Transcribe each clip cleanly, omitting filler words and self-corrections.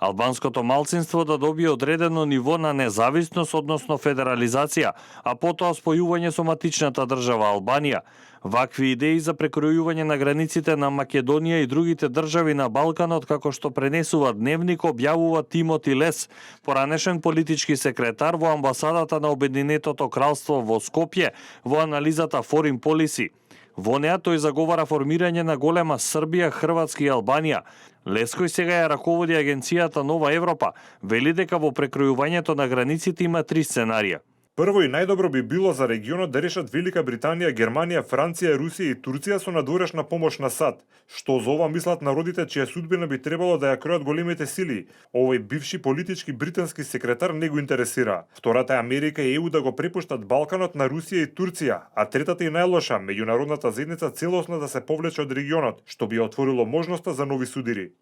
албанското малцинство да добие одредено ниво на независност, односно федерализација, а потоа спојување со матичната држава Албанија. Вакви идеи за прекројување на границите на Македонија и другите држави на Балканот, како што пренесува Дневник, објавува Тимоти Лес, поранешен политички секретар во амбасадата на Обединетото кралство во Скопје, во анализата Foreign Policy. Во неа тој заговара формирање на голема Србија, Хрватска и Албанија. Лес, кој сега ја раководи агенцијата Нова Европа, вели дека во прекројувањето на границите има 3 сценарија. Прво и најдобро би било за регионот да решат Велика Британија, Германија, Франција, Русија и Турција со надворешна помош на САД. Што за ова мислат народите чија судбина би требало да ја кројат големите сили? Овој бивши политички британски секретар не го интересира. Втората е Америка и ЕУ да го препуштат Балканот на Русија и Турција, а третата и најлоша, меѓународната заедница целосно да се повлече од регионот, што би отворило можноста за нови судири.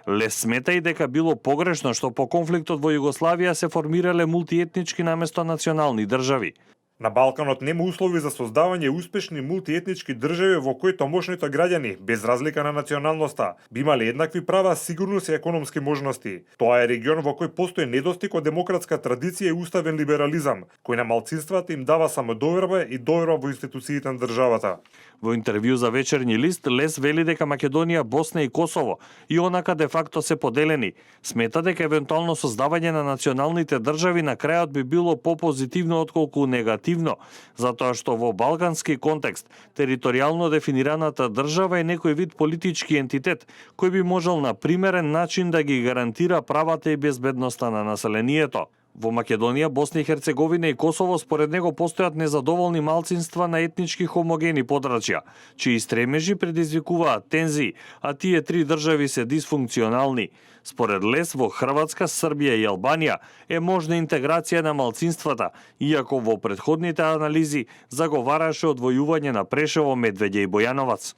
Лес смета и дека било погрешно што по конфликтот во Југославија се формирале мултиетнички наместо национални држави. На Балканот нема услови за создавање успешни мултиетнички држави во кои тамошните граѓани, без разлика на националноста, би имале еднакви права, сигурност и економски можности. Тоа е регион во кој постои недостиг од демократска традиција и уставен либерализам, кој на малцинствата им дава самодоверба и доверба во институциите на државата. Во интервју за Вечерни лист, Лес вели дека Македонија, Босна и Косово и онака де факто се поделени. Смета дека евентуално создавање на националните држави на крајот би било попозитивно отколку негативно, затоа што во балкански контекст територијално дефинираната држава е некој вид политички ентитет кој би можел на примерен начин да ги гарантира правата и безбедноста на населението. Во Македонија, Босна и Херцеговина и Косово според него постојат незадоволни малцинства на етнички хомогени подрачја, чии стремежи предизвикуваат тензии, а тие 3 држави се дисфункционални. Според Лес, во Хрватска, Србија и Албанија е можна интеграција на малцинствата, иако во претходните анализи заговараше одвојување на Прешево, Медвеѓа и Бојановац.